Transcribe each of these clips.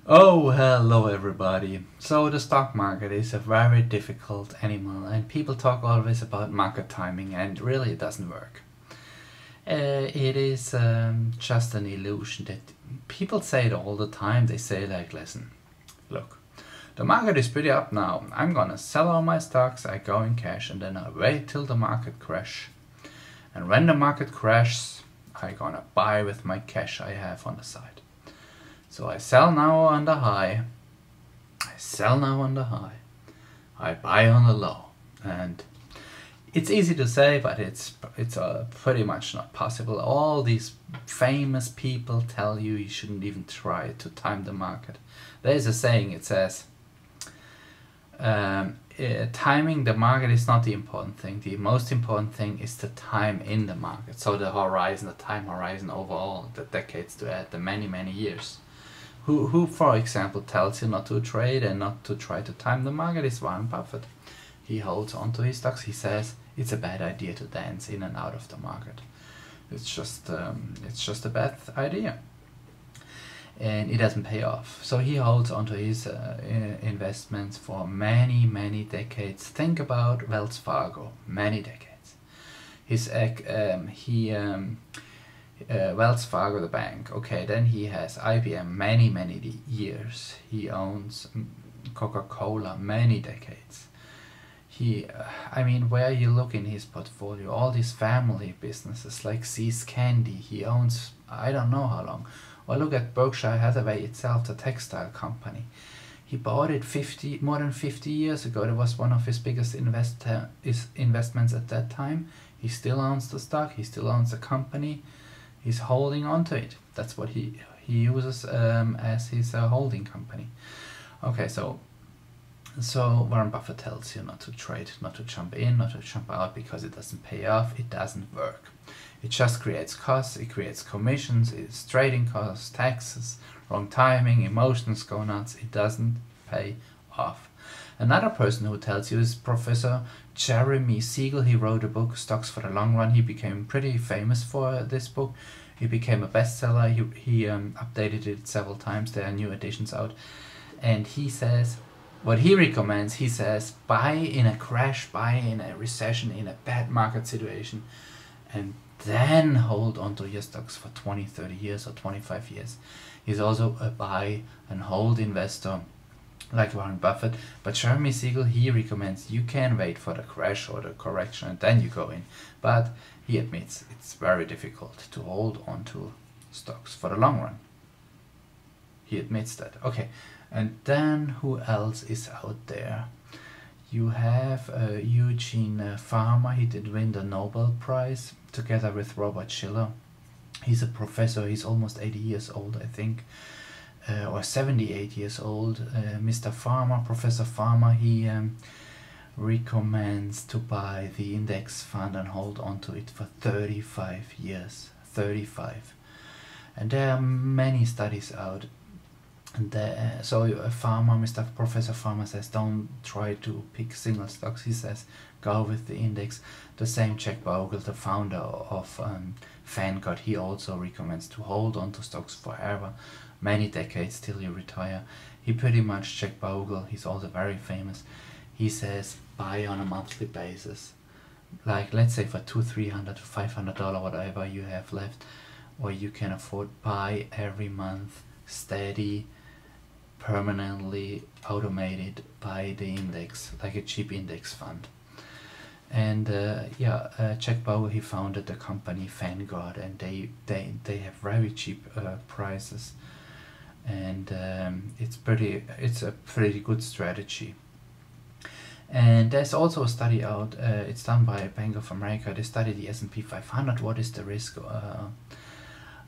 Oh, hello everybody. So the stock market is a very difficult animal and people talk always about market timing and really it doesn't work. It is just an illusion that people say it all the time. They say like, listen, look, the market is pretty up now. I'm gonna sell all my stocks, I go in cash and then I wait till the market crash. And when the market crashes, I gonna buy with my cash I have on the side. So I sell now on the high, I buy on the low, and it's easy to say, but it's pretty much not possible. All these famous people tell you shouldn't even try to time the market. There's a saying, it says, timing the market is not the important thing. The most important thing is the time in the market. So the horizon, the time horizon overall, the decades to add, the many years. Who, for example, tells you not to trade and not to try to time the market is Warren Buffett. He holds on to his stocks. He says it's a bad idea to dance in and out of the market. It's just a bad idea, and it doesn't pay off. So he holds onto his investments for many decades. Think about Wells Fargo, many decades. Wells Fargo, the bank. Okay, then he has IBM, many years. He owns Coca-Cola, many decades. I mean, where you look in his portfolio, all these family businesses like See's Candy, he owns, I don't know how long. Or look at Berkshire Hathaway itself, the textile company. He bought it more than 50 years ago. It was one of his biggest investments at that time. He still owns the stock, he still owns the company. He's holding on to it. That's what he uses as his holding company. Okay, so Warren Buffett tells you not to trade, not to jump in, not to jump out because it doesn't pay off, it doesn't work. It just creates costs, it creates commissions, it's trading costs, taxes, wrong timing, emotions go nuts, it doesn't pay off. Another person who tells you is Professor Jeremy Siegel. He wrote a book, Stocks for the Long Run. He became pretty famous for this book. He became a bestseller. He updated it several times. There are new editions out. And he says, what he recommends, he says, buy in a crash, buy in a recession, in a bad market situation, and then hold on to your stocks for 20, 30 years or 25 years. He's also a buy and hold investor like Warren Buffett, but Jeremy Siegel, he recommends you can wait for the crash or the correction and then you go in. But he admits it's very difficult to hold on to stocks for the long run. He admits that. Okay, and then who else is out there? You have Eugene Farmer. He did win the Nobel Prize together with Robert Shiller. He's a professor. He's almost 80 years old, I think. Or 78 years old. Mr. Farmer, Professor Farmer, he recommends to buy the index fund and hold on to it for 35 years. 35. And there are many studies out. And Professor Farmer says don't try to pick single stocks. He says go with the index. The same Jack Bogle, the founder of Vanguard, he also recommends to hold on to stocks forever, many decades till you retire. He pretty much, Jack Bogle, he's also very famous, he says buy on a monthly basis, like let's say for $200, $300, $500, whatever you have left, or you can afford, buy every month, steady, permanently automated by the index, like a cheap index fund. And Jack Bogle, he founded the company Vanguard, and they have very cheap prices, and it's a pretty good strategy. And there's also a study out, it's done by Bank of America. They study the S&P 500, what is the risk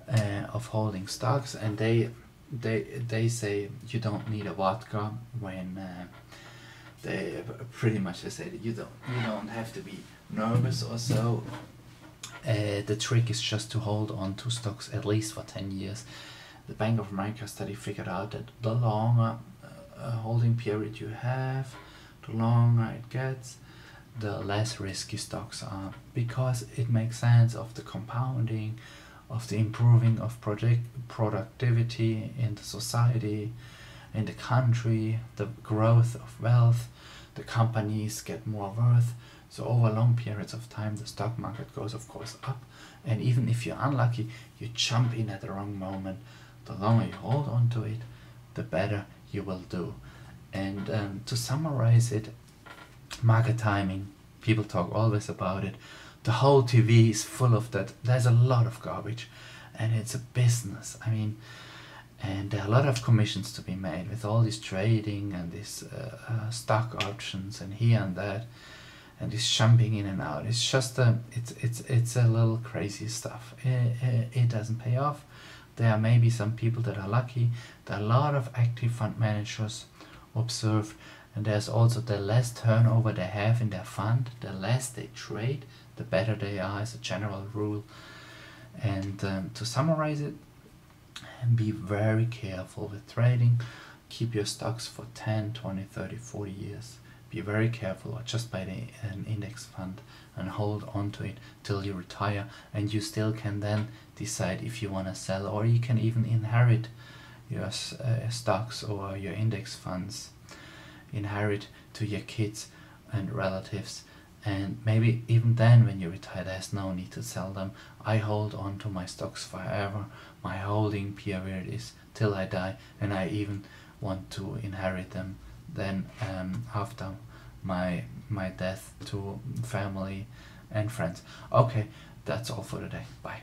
of holding stocks, and they say you don't need a vodka when they pretty much say that you don't have to be nervous or so. The trick is just to hold on to stocks at least for 10 years. The Bank of America study figured out that the longer holding period you have, the longer it gets, the less risky stocks are, because it makes sense of the compounding, of the improving of productivity in the society, in the country, the growth of wealth, the companies get more worth. So over long periods of time, the stock market goes, of course, up. And even if you're unlucky, you jump in at the wrong moment. The longer you hold on to it, the better you will do. And to summarize it, market timing, people talk always about it. The whole TV is full of that. There's a lot of garbage, and it's a business. I mean, and there are a lot of commissions to be made with all this trading and this stock options and here and that, and this jumping in and out. It's just it's a little crazy stuff. It doesn't pay off. There are maybe some people that are lucky. There are a lot of active fund managers observed, and there's also the less turnover they have in their fund, the less they trade, the better they are as a general rule. And to summarize it, be very careful with trading. Keep your stocks for 10, 20, 30, 40 years. Be very careful, or just buy an index fund and hold on to it till you retire, and you still can then decide if you want to sell, or you can even inherit your stocks or your index funds, inherit to your kids and relatives. And maybe even then, when you retire, there's no need to sell them. I hold on to my stocks forever. My holding period is till I die, and I even want to inherit them then after my death to family and friends. Okay, that's all for today. Bye.